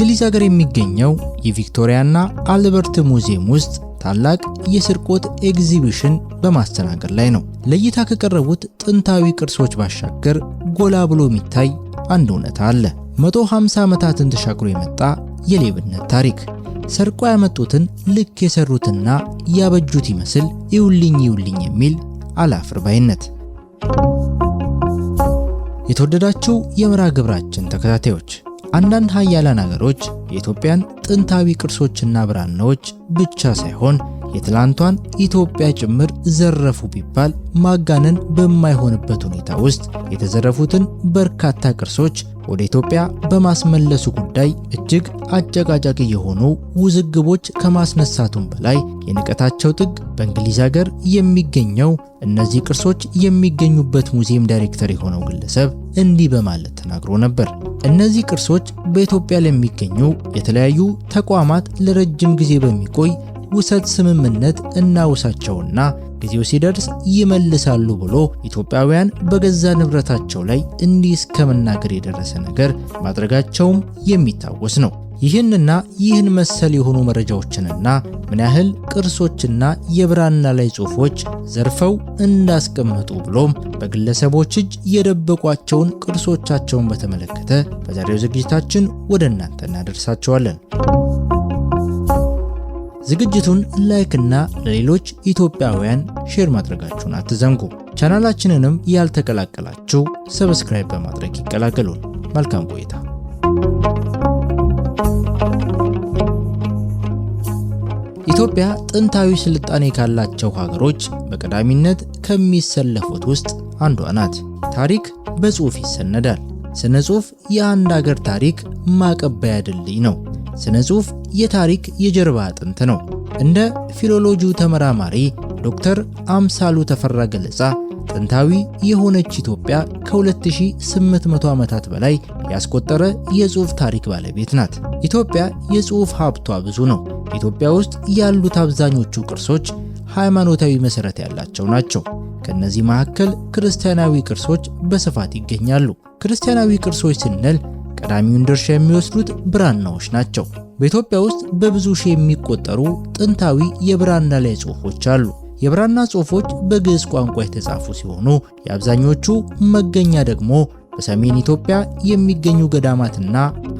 በእንግሊዝ ሀገር የሚገኘው የቪክቶሪያና አልበርት ሙዚየም ውስጥ ታላቅ የስርቆት ኤግዚቢሽን በማስተናገድ ላይ ነው። ለእይታ ከቀረቡት ጥንታዊ ቅርሶች ባሻገር ጎላ ብሎ የሚታይ አንድ እውነታ አለ። 150 ዓመታትን ተሻግሮ የመጣ የሌብነት ታሪክ። ሰርቆ ያመጡትን ልክ የሰሩትና ያበጁት ይመስል ይውልኝ የሚል አላፍር ባይነት። የተወደዳችሁ የመርሃ ግብራችን ተከታታዮች፣ አንዳንድ ሀያላን ሀገሮች የኢትዮጵያን ጥንታዊ ቅርሶችና ብራናዎች ብቻ ሳይሆን የትላንቷን ኢትዮጵያ ጭምር ዘረፉ ቢባል ማጋነን በማይሆንበት ሁኔታ ውስጥ የተዘረፉትን በርካታ ቅርሶች ወደ ኢትዮጵያ በማስመለሱ ጉዳይ እጅግ አጨቃጫቂ የሆኑ ውዝግቦች ከማስነሳቱም በላይ የንቀታቸው ጥግ በእንግሊዝ ሀገር የሚገኘው እነዚህ ቅርሶች የሚገኙበት ሙዚየም ዳይሬክተር የሆነው ግለሰብ እንዲህ በማለት ተናግሮ ነበር። እነዚህ ቅርሶች በኢትዮጵያ ለሚገኙ የተለያዩ ተቋማት ለረጅም ጊዜ በሚቆይ ውሰት ስምምነት እናውሳቸውና ጊዜው ሲደርስ ይመልሳሉ ብሎ ኢትዮጵያውያን በገዛ ንብረታቸው ላይ እንዲህ እስከ መናገር የደረሰ ነገር ማድረጋቸውም የሚታወስ ነው። ይህን መሰል የሆኑ መረጃዎችንና ምን ያህል ቅርሶችና የብራና ላይ ጽሑፎች ዘርፈው እንዳስቀመጡ ብሎም በግለሰቦች እጅ የደበቋቸውን ቅርሶቻቸውን በተመለከተ በዛሬው ዝግጅታችን ወደ እናንተ እናደርሳቸዋለን። ዝግጅቱን ላይክ እና ለሌሎች ኢትዮጵያውያን ሼር ማድረጋችሁን አትዘንጉ። ቻናላችንንም ያልተቀላቀላችሁ ሰብስክራይብ በማድረግ ይቀላቀሉን። መልካም ቆይታ። ኢትዮጵያ ጥንታዊ ስልጣኔ ካላቸው ሀገሮች በቀዳሚነት ከሚሰለፉት ውስጥ አንዷ ናት። ታሪክ በጽሑፍ ይሰነዳል። ስነ ጽሑፍ የአንድ ሀገር ታሪክ ማቀበያ ድልድይ ነው። ስነ ጽሑፍ የታሪክ የጀርባ አጥንት ነው። እንደ ፊሎሎጂው ተመራማሪ ዶክተር አምሳሉ ተፈራ ገለጻ ጥንታዊ የሆነች ኢትዮጵያ ከ2800 ዓመታት በላይ ያስቆጠረ የጽሑፍ ታሪክ ባለቤት ናት። ኢትዮጵያ የጽሑፍ ሀብቷ ብዙ ነው። ኢትዮጵያ ውስጥ ያሉት አብዛኞቹ ቅርሶች ሃይማኖታዊ መሰረት ያላቸው ናቸው። ከነዚህ መካከል ክርስቲያናዊ ቅርሶች በስፋት ይገኛሉ። ክርስቲያናዊ ቅርሶች ስንል ቀዳሚውን ድርሻ የሚወስዱት ብራናዎች ናቸው። በኢትዮጵያ ውስጥ በብዙ ሺህ የሚቆጠሩ ጥንታዊ የብራና ላይ ጽሑፎች አሉ። የብራና ጽሑፎች በግዕዝ ቋንቋ የተጻፉ ሲሆኑ የአብዛኞቹ መገኛ ደግሞ በሰሜን ኢትዮጵያ የሚገኙ ገዳማትና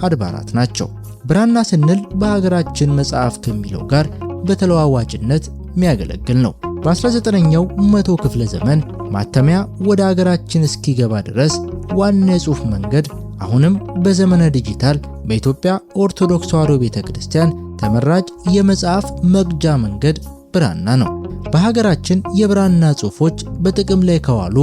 አድባራት ናቸው። ብራና ስንል በሀገራችን መጽሐፍ ከሚለው ጋር በተለዋዋጭነት የሚያገለግል ነው። በ19ኛው መቶ ክፍለ ዘመን ማተሚያ ወደ ሀገራችን እስኪገባ ድረስ ዋና የጽሑፍ መንገድ አሁንም በዘመነ ዲጂታል በኢትዮጵያ ኦርቶዶክስ ተዋሕዶ ቤተክርስቲያን ተመራጭ የመጽሐፍ መቅጃ መንገድ ብራና ነው። በሀገራችን የብራና ጽሑፎች በጥቅም ላይ ከዋሉ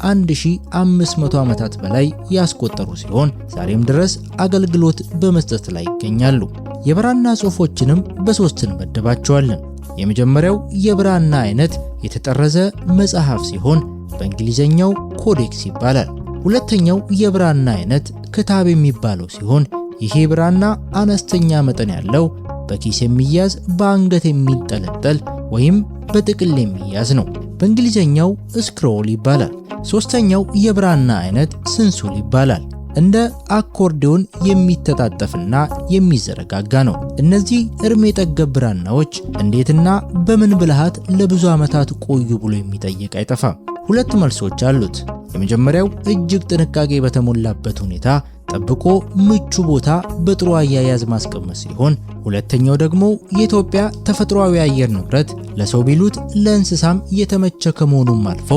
1500 ዓመታት በላይ ያስቆጠሩ ሲሆን ዛሬም ድረስ አገልግሎት በመስጠት ላይ ይገኛሉ። የብራና ጽሑፎችንም በሶስት እንመድባቸዋለን። የመጀመሪያው የብራና አይነት የተጠረዘ መጽሐፍ ሲሆን በእንግሊዘኛው ኮዴክስ ይባላል። ሁለተኛው የብራና አይነት ክታብ የሚባለው ሲሆን ይሄ ብራና አነስተኛ መጠን ያለው በኪስ የሚያዝ በአንገት የሚንጠለጠል ወይም በጥቅል የሚያዝ ነው። በእንግሊዘኛው ስክሮል ይባላል። ሶስተኛው የብራና አይነት ስንሱል ይባላል። እንደ አኮርዲዮን የሚተጣጠፍና የሚዘረጋጋ ነው። እነዚህ እርሜ ጠገብ ብራናዎች እንዴትና በምን ብልሃት ለብዙ ዓመታት ቆዩ ብሎ የሚጠይቅ አይጠፋም። ሁለት መልሶች አሉት። የመጀመሪያው እጅግ ጥንቃቄ በተሞላበት ሁኔታ ጠብቆ ምቹ ቦታ በጥሩ አያያዝ ማስቀመጥ ሲሆን፣ ሁለተኛው ደግሞ የኢትዮጵያ ተፈጥሯዊ አየር ንብረት ለሰው ቢሉት ለእንስሳም የተመቸ ከመሆኑም አልፎ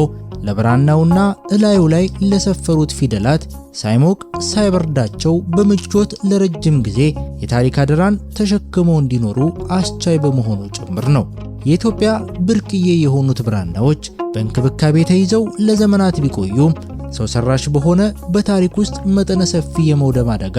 ለብራናውና እላዩ ላይ ለሰፈሩት ፊደላት ሳይሞቅ ሳይበርዳቸው በምቾት ለረጅም ጊዜ የታሪክ አደራን ተሸክመው እንዲኖሩ አስቻይ በመሆኑ ጭምር ነው። የኢትዮጵያ ብርቅዬ የሆኑት ብራናዎች በእንክብካቤ ተይዘው ለዘመናት ቢቆዩም ሰው ሰራሽ በሆነ በታሪክ ውስጥ መጠነ ሰፊ የመውደም አደጋ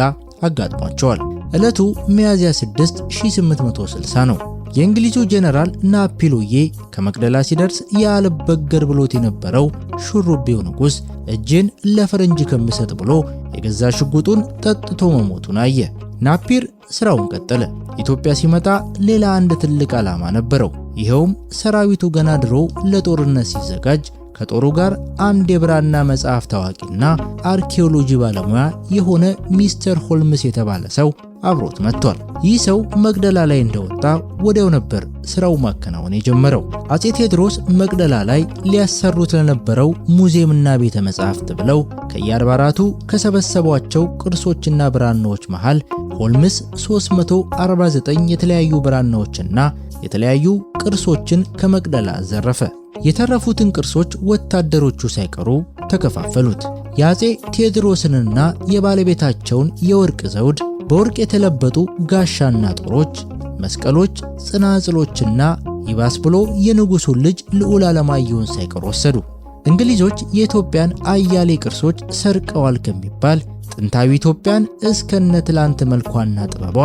አጋጥሟቸዋል። ዕለቱ ሚያዝያ 6 1860 ነው። የእንግሊዙ ጀነራል ናፒሎዬ ከመቅደላ ሲደርስ ያልበገር ብሎት የነበረው ሹሩቤው ንጉሥ እጄን ለፈረንጅ ከምሰጥ ብሎ የገዛ ሽጉጡን ጠጥቶ መሞቱን አየ። ናፒር ስራውን ቀጠለ። ኢትዮጵያ ሲመጣ ሌላ አንድ ትልቅ ዓላማ ነበረው። ይኸውም ሰራዊቱ ገና ድሮ ለጦርነት ሲዘጋጅ ከጦሩ ጋር አንድ የብራና መጽሐፍ ታዋቂና አርኪኦሎጂ ባለሙያ የሆነ ሚስተር ሆልምስ የተባለ ሰው አብሮት መጥቷል። ይህ ሰው መቅደላ ላይ እንደወጣ ወዲያው ነበር ስራው ማከናወን የጀመረው። አፄ ቴዎድሮስ መቅደላ ላይ ሊያሰሩት ለነበረው ሙዚየምና ቤተ መጻሕፍት ብለው ከየአድባራቱ ከሰበሰቧቸው ቅርሶችና ብራናዎች መሃል ሆልምስ 349 የተለያዩ ብራናዎችና የተለያዩ ቅርሶችን ከመቅደላ ዘረፈ። የተረፉትን ቅርሶች ወታደሮቹ ሳይቀሩ ተከፋፈሉት። የአፄ ቴዎድሮስንና የባለቤታቸውን የወርቅ ዘውድ፣ በወርቅ የተለበጡ ጋሻና ጦሮች፣ መስቀሎች፣ ጽናጽሎችና ይባስ ብሎ የንጉሱን ልጅ ልዑል ዓለማየሁን ሳይቀሩ ወሰዱ። እንግሊዞች የኢትዮጵያን አያሌ ቅርሶች ሰርቀዋል ከሚባል ጥንታዊ ኢትዮጵያን እስከነ ትላንት መልኳና ጥበቧ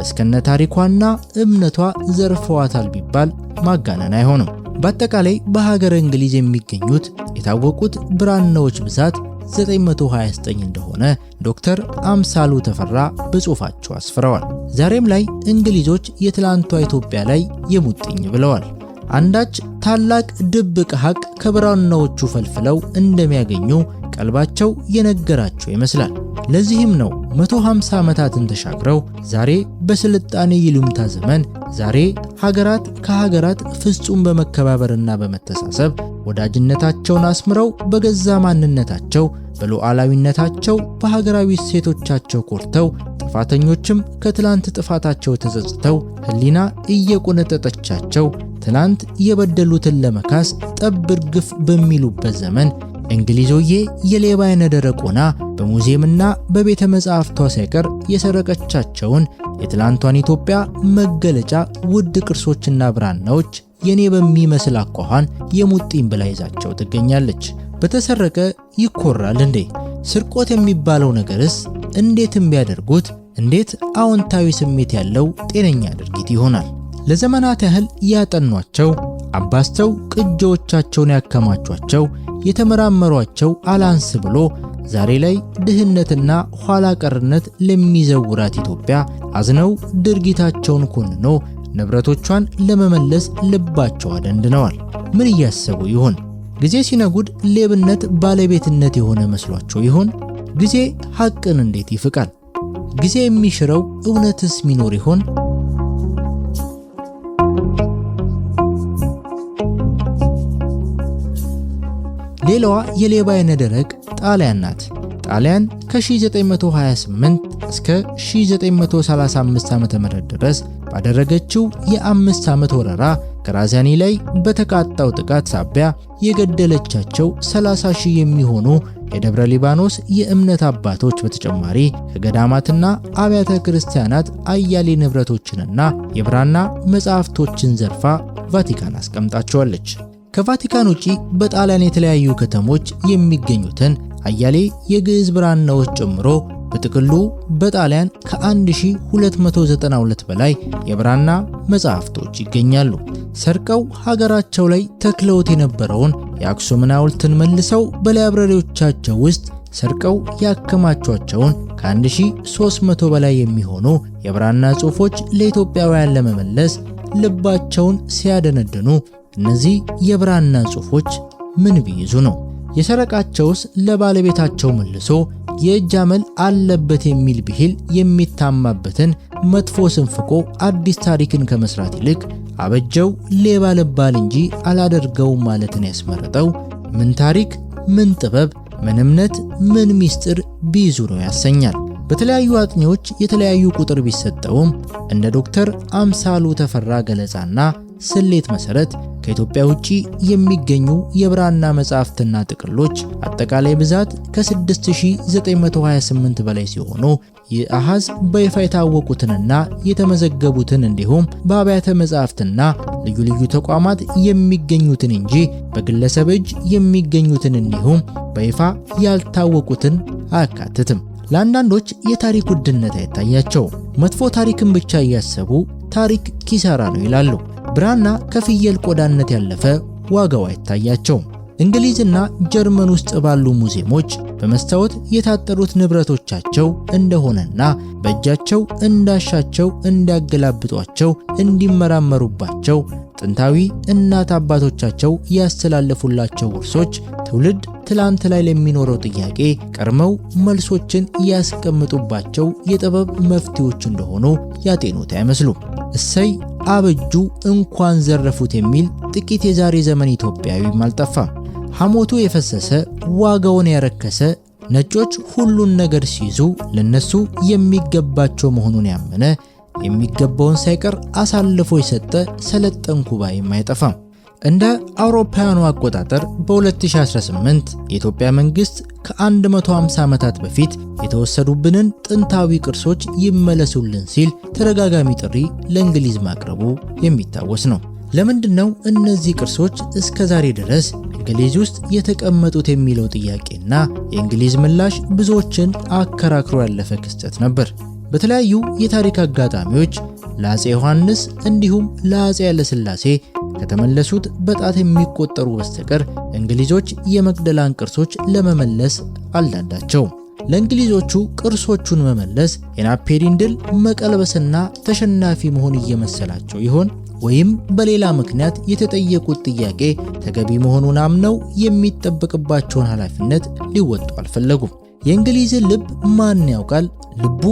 እስከነ ታሪኳና እምነቷ ዘርፈዋታል ቢባል ማጋነን አይሆንም። በአጠቃላይ በሀገረ እንግሊዝ የሚገኙት የታወቁት ብራናዎች ብዛት 929 እንደሆነ ዶክተር አምሳሉ ተፈራ በጽሑፋቸው አስፍረዋል። ዛሬም ላይ እንግሊዞች የትላንቷ ኢትዮጵያ ላይ የሙጥኝ ብለዋል። አንዳች ታላቅ ድብቅ ሀቅ ከብራናዎቹ ፈልፍለው እንደሚያገኙ ቀልባቸው የነገራቸው ይመስላል። ለዚህም ነው 150 ዓመታትን ተሻግረው ዛሬ በስልጣኔ ይሉምታ ዘመን ዛሬ ሀገራት ከሀገራት ፍጹም በመከባበርና በመተሳሰብ ወዳጅነታቸውን አስምረው በገዛ ማንነታቸው በሉዓላዊነታቸው በሀገራዊ እሴቶቻቸው ኮርተው ጥፋተኞችም ከትላንት ጥፋታቸው ተጸጽተው ሕሊና እየቆነጠጠቻቸው ትላንት የበደሉትን ለመካስ ጠብር ግፍ በሚሉበት ዘመን እንግሊዞዬ የሌባ አይነ ደረቅ ሆና በሙዚየምና በቤተ መጻሕፍቷ ሳይቀር የሰረቀቻቸውን የትላንቷን ኢትዮጵያ መገለጫ ውድ ቅርሶችና ብራናዎች የኔ በሚመስል አኳኋን የሙጥኝ ብላ ይዛቸው ትገኛለች። በተሰረቀ ይኮራል እንዴ? ስርቆት የሚባለው ነገርስ እንዴትም ቢያደርጉት እንዴት አዎንታዊ ስሜት ያለው ጤነኛ ድርጊት ይሆናል? ለዘመናት ያህል ያጠኗቸው አባስተው ቅጂዎቻቸውን ያከማቿቸው የተመራመሯቸው አላንስ ብሎ ዛሬ ላይ ድህነትና ኋላ ቀርነት ለሚዘውራት ኢትዮጵያ አዝነው ድርጊታቸውን ኮንኖ ንብረቶቿን ለመመለስ ልባቸው አደንድነዋል። ምን እያሰቡ ይሆን? ጊዜ ሲነጉድ ሌብነት ባለቤትነት የሆነ መስሏቸው ይሆን? ጊዜ ሐቅን እንዴት ይፍቃል? ጊዜ የሚሽረው እውነትስ ሚኖር ይሆን? ሌላዋ የሌባ አይነ ደረቅ ጣሊያን ናት። ጣሊያን ከ1928 እስከ 1935 ዓ.ም ድረስ ባደረገችው የ5 ዓመት ወረራ ከራዚያኒ ላይ በተቃጣው ጥቃት ሳቢያ የገደለቻቸው 30,000 የሚሆኑ የደብረ ሊባኖስ የእምነት አባቶች በተጨማሪ ከገዳማትና አብያተ ክርስቲያናት አያሌ ንብረቶችንና የብራና መጻሕፍቶችን ዘርፋ ቫቲካን አስቀምጣቸዋለች። ከቫቲካን ውጪ በጣሊያን የተለያዩ ከተሞች የሚገኙትን አያሌ የግዕዝ ብራናዎች ጨምሮ በጥቅሉ በጣሊያን ከ1292 በላይ የብራና መጻሕፍቶች ይገኛሉ። ሰርቀው ሀገራቸው ላይ ተክለውት የነበረውን የአክሱምን ሐውልትን መልሰው በላይብረሪዎቻቸው ውስጥ ሰርቀው ያከማቿቸውን ከ1300 በላይ የሚሆኑ የብራና ጽሑፎች ለኢትዮጵያውያን ለመመለስ ልባቸውን ሲያደነድኑ እነዚህ የብራና ጽሑፎች ምን ቢይዙ ነው? የሰረቃቸውስ ለባለቤታቸው መልሶ የእጅ አመል አለበት የሚል ብሂል የሚታማበትን መጥፎ ስንፍቆ አዲስ ታሪክን ከመስራት ይልቅ አበጀው ሌባ ልባል እንጂ አላደርገው ማለትን ያስመረጠው ምን ታሪክ፣ ምን ጥበብ፣ ምን እምነት፣ ምን ሚስጥር ቢይዙ ነው ያሰኛል። በተለያዩ አጥኚዎች የተለያዩ ቁጥር ቢሰጠውም እንደ ዶክተር አምሳሉ ተፈራ ገለጻና ስሌት መሰረት ከኢትዮጵያ ውጪ የሚገኙ የብራና መጻሕፍትና ጥቅሎች አጠቃላይ ብዛት ከ6928 በላይ ሲሆኑ ይህ አሃዝ በይፋ የታወቁትንና የተመዘገቡትን እንዲሁም በአብያተ መጻሕፍትና ልዩ ልዩ ተቋማት የሚገኙትን እንጂ በግለሰብ እጅ የሚገኙትን እንዲሁም በይፋ ያልታወቁትን አያካትትም። ለአንዳንዶች የታሪክ ውድነት አይታያቸው፣ መጥፎ ታሪክን ብቻ እያሰቡ ታሪክ ኪሳራ ነው ይላሉ። ብራና ከፍየል ቆዳነት ያለፈ ዋጋው አይታያቸውም። እንግሊዝና ጀርመን ውስጥ ባሉ ሙዚየሞች በመስታወት የታጠሩት ንብረቶቻቸው እንደሆነና በእጃቸው እንዳሻቸው እንዲያገላብጧቸው እንዲመራመሩባቸው ጥንታዊ እናት አባቶቻቸው ያስተላለፉላቸው ውርሶች ትውልድ ትላንት ላይ ለሚኖረው ጥያቄ ቀድመው መልሶችን ያስቀምጡባቸው የጥበብ መፍትሄዎች እንደሆኑ ያጤኑት አይመስሉም። እሰይ አበጁ እንኳን ዘረፉት የሚል ጥቂት የዛሬ ዘመን ኢትዮጵያዊም አልጠፋም። ሐሞቱ የፈሰሰ ዋጋውን ያረከሰ ነጮች ሁሉን ነገር ሲይዙ ለነሱ የሚገባቸው መሆኑን ያመነ የሚገባውን ሳይቀር አሳልፎ የሰጠ ሰለጠንኩ ባይም አይጠፋም። እንደ አውሮፓውያኑ አቆጣጠር በ2018 የኢትዮጵያ መንግስት ከ150 ዓመታት በፊት የተወሰዱብንን ጥንታዊ ቅርሶች ይመለሱልን ሲል ተደጋጋሚ ጥሪ ለእንግሊዝ ማቅረቡ የሚታወስ ነው። ለምንድነው እነዚህ ቅርሶች እስከ ዛሬ ድረስ እንግሊዝ ውስጥ የተቀመጡት የሚለው ጥያቄና የእንግሊዝ ምላሽ ብዙዎችን አከራክሮ ያለፈ ክስተት ነበር። በተለያዩ የታሪክ አጋጣሚዎች ለአፄ ዮሐንስ እንዲሁም ለአፄ ኃይለሥላሴ ከተመለሱት በጣት የሚቆጠሩ በስተቀር እንግሊዞች የመቅደላን ቅርሶች ለመመለስ አልዳዳቸውም። ለእንግሊዞቹ ቅርሶቹን መመለስ የናፔሪን ድል መቀልበስና ተሸናፊ መሆን እየመሰላቸው ይሆን? ወይም በሌላ ምክንያት የተጠየቁት ጥያቄ ተገቢ መሆኑን አምነው የሚጠበቅባቸውን ኃላፊነት ሊወጡ አልፈለጉም። የእንግሊዝን ልብ ማን ያውቃል? ልቡ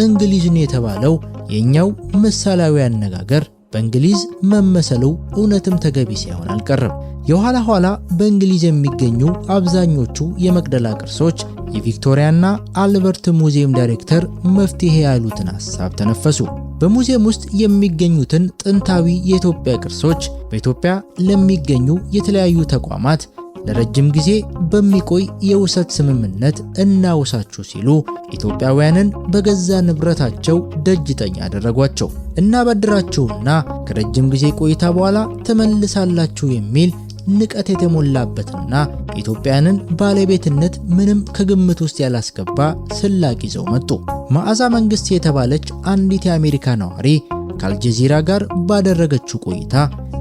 እንግሊዝን የተባለው የኛው ምሳሌያዊ አነጋገር በእንግሊዝ መመሰሉ እውነትም ተገቢ ሳይሆን አልቀረም። የኋላ ኋላ በእንግሊዝ የሚገኙ አብዛኞቹ የመቅደላ ቅርሶች የቪክቶሪያና አልበርት ሙዚየም ዳይሬክተር መፍትሄ ያሉትን ሐሳብ ተነፈሱ። በሙዚየም ውስጥ የሚገኙትን ጥንታዊ የኢትዮጵያ ቅርሶች በኢትዮጵያ ለሚገኙ የተለያዩ ተቋማት ለረጅም ጊዜ በሚቆይ የውሰት ስምምነት እናውሳችሁ ሲሉ ኢትዮጵያውያንን በገዛ ንብረታቸው ደጅጠኛ አደረጓቸው። እናበድራችሁና ከረጅም ጊዜ ቆይታ በኋላ ተመልሳላችሁ የሚል ንቀት የተሞላበትና ኢትዮጵያንን ባለቤትነት ምንም ከግምት ውስጥ ያላስገባ ስላቅ ይዘው መጡ። መዓዛ መንግስት የተባለች አንዲት የአሜሪካ ነዋሪ ከአልጀዚራ ጋር ባደረገችው ቆይታ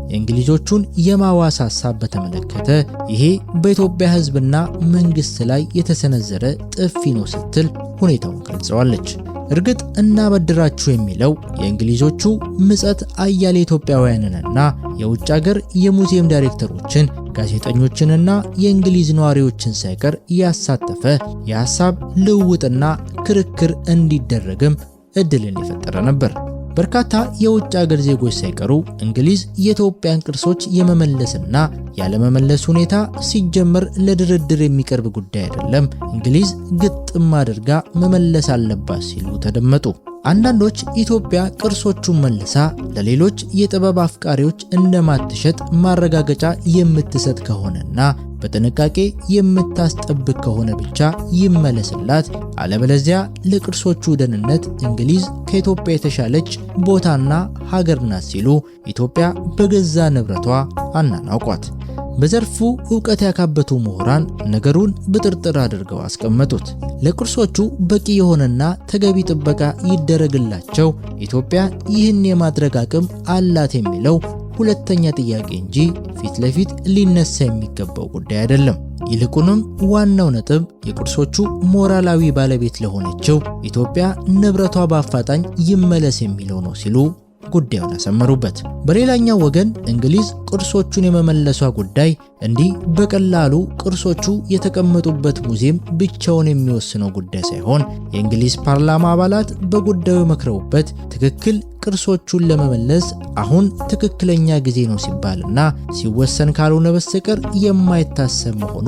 የእንግሊዞቹን የማዋስ ሐሳብ በተመለከተ ይሄ በኢትዮጵያ ሕዝብና መንግስት ላይ የተሰነዘረ ጥፊ ነው ስትል ሁኔታውን ገልጸዋለች። እርግጥ እናበድራችሁ የሚለው የእንግሊዞቹ ምጸት አያሌ ኢትዮጵያውያንንና የውጭ ሀገር የሙዚየም ዳይሬክተሮችን፣ ጋዜጠኞችንና የእንግሊዝ ነዋሪዎችን ሳይቀር ያሳተፈ የሐሳብ ልውውጥና ክርክር እንዲደረግም እድልን የፈጠረ ነበር። በርካታ የውጭ ሀገር ዜጎች ሳይቀሩ እንግሊዝ የኢትዮጵያን ቅርሶች የመመለስና ያለመመለስ ሁኔታ ሲጀመር ለድርድር የሚቀርብ ጉዳይ አይደለም፣ እንግሊዝ ግጥም አድርጋ መመለስ አለባት ሲሉ ተደመጡ። አንዳንዶች ኢትዮጵያ ቅርሶቹን መልሳ ለሌሎች የጥበብ አፍቃሪዎች እንደማትሸጥ ማረጋገጫ የምትሰጥ ከሆነና በጥንቃቄ የምታስጠብቅ ከሆነ ብቻ ይመለስላት፣ አለበለዚያ ለቅርሶቹ ደህንነት እንግሊዝ ከኢትዮጵያ የተሻለች ቦታና ሀገር ናት ሲሉ ኢትዮጵያ በገዛ ንብረቷ አናናውቋት። በዘርፉ ዕውቀት ያካበቱ ምሁራን ነገሩን ብጥርጥር አድርገው አስቀመጡት። ለቅርሶቹ በቂ የሆነና ተገቢ ጥበቃ ይደረግላቸው ኢትዮጵያ ይህን የማድረግ አቅም አላት የሚለው ሁለተኛ ጥያቄ እንጂ ፊት ለፊት ሊነሳ የሚገባው ጉዳይ አይደለም። ይልቁንም ዋናው ነጥብ የቅርሶቹ ሞራላዊ ባለቤት ለሆነችው ኢትዮጵያ ንብረቷ በአፋጣኝ ይመለስ የሚለው ነው ሲሉ ጉዳዩን አሰመሩበት። በሌላኛው ወገን እንግሊዝ ቅርሶቹን የመመለሷ ጉዳይ እንዲህ በቀላሉ ቅርሶቹ የተቀመጡበት ሙዚየም ብቻውን የሚወስነው ጉዳይ ሳይሆን የእንግሊዝ ፓርላማ አባላት በጉዳዩ መክረውበት ትክክል ቅርሶቹን ለመመለስ አሁን ትክክለኛ ጊዜ ነው ሲባልና ሲወሰን ካልሆነ በስተቀር የማይታሰብ መሆኑ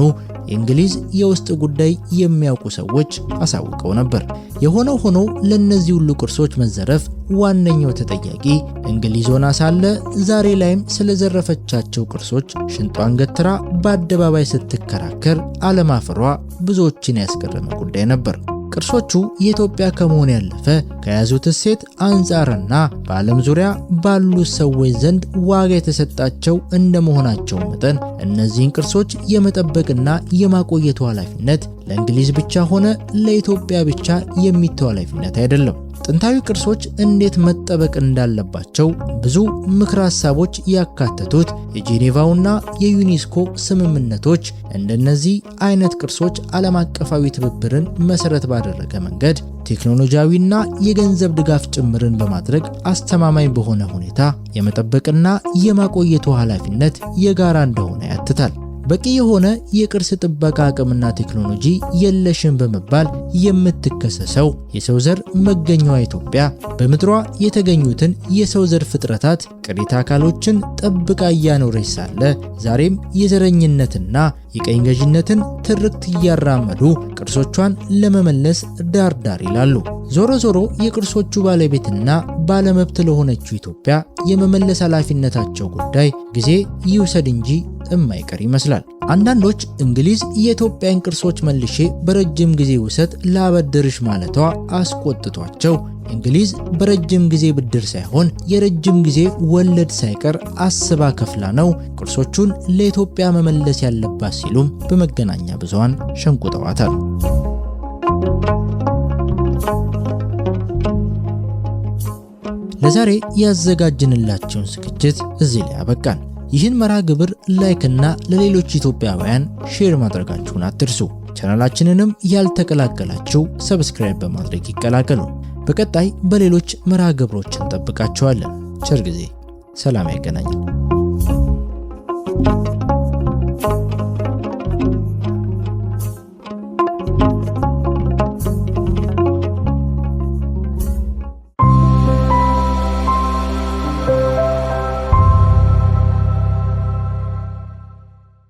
የእንግሊዝ የውስጥ ጉዳይ የሚያውቁ ሰዎች አሳውቀው ነበር። የሆነው ሆኖ ለነዚህ ሁሉ ቅርሶች መዘረፍ ዋነኛው ተጠያቂ እንግሊዝ ሆና ሳለ ዛሬ ላይም ስለዘረፈቻቸው ቅርሶች ሽንጧን ገትራ በአደባባይ ስትከራከር አለማፈሯ ብዙዎችን ያስገረመ ጉዳይ ነበር። ቅርሶቹ የኢትዮጵያ ከመሆን ያለፈ ከያዙት እሴት አንጻርና በዓለም ዙሪያ ባሉት ሰዎች ዘንድ ዋጋ የተሰጣቸው እንደመሆናቸው መጠን እነዚህን ቅርሶች የመጠበቅና የማቆየቱ ኃላፊነት ለእንግሊዝ ብቻ ሆነ ለኢትዮጵያ ብቻ የሚተው ኃላፊነት አይደለም። ጥንታዊ ቅርሶች እንዴት መጠበቅ እንዳለባቸው ብዙ ምክረ ሐሳቦች ያካተቱት የጄኔቫውና የዩኔስኮ ስምምነቶች እንደነዚህ አይነት ቅርሶች ዓለም አቀፋዊ ትብብርን መሰረት ባደረገ መንገድ ቴክኖሎጂያዊና የገንዘብ ድጋፍ ጭምርን በማድረግ አስተማማኝ በሆነ ሁኔታ የመጠበቅና የማቆየቱ ኃላፊነት የጋራ እንደሆነ ያትታል። በቂ የሆነ የቅርስ ጥበቃ አቅምና ቴክኖሎጂ የለሽም በመባል የምትከሰሰው የሰው ዘር መገኛዋ ኢትዮጵያ በምድሯ የተገኙትን የሰው ዘር ፍጥረታት ቅሪተ አካሎችን ጠብቃ እያኖረች ሳለ ዛሬም የዘረኝነትና የቀኝ ገዥነትን ትርክት እያራመዱ ቅርሶቿን ለመመለስ ዳርዳር ይላሉ። ዞሮ ዞሮ የቅርሶቹ ባለቤትና ባለመብት ለሆነችው ኢትዮጵያ የመመለስ ኃላፊነታቸው ጉዳይ ጊዜ ይውሰድ እንጂ የማይቀር ይመስላል። አንዳንዶች እንግሊዝ የኢትዮጵያን ቅርሶች መልሼ በረጅም ጊዜ ውሰት ላበድርሽ ማለቷ አስቆጥቷቸው እንግሊዝ በረጅም ጊዜ ብድር ሳይሆን የረጅም ጊዜ ወለድ ሳይቀር አስባ ከፍላ ነው ቅርሶቹን ለኢትዮጵያ መመለስ ያለባት ሲሉም በመገናኛ ብዙሃን ሸንቁጠዋታል። ለዛሬ ያዘጋጅንላችሁን ዝግጅት እዚህ ላይ አበቃን። ይህን መርሃ ግብር ላይክና ለሌሎች ኢትዮጵያውያን ሼር ማድረጋችሁን አትርሱ። ቻናላችንንም ያልተቀላቀላችሁ ሰብስክራይብ በማድረግ ይቀላቀሉ። በቀጣይ በሌሎች መርሃ ግብሮች እንጠብቃችኋለን። ቸር ጊዜ፣ ሰላም ያገናኘን።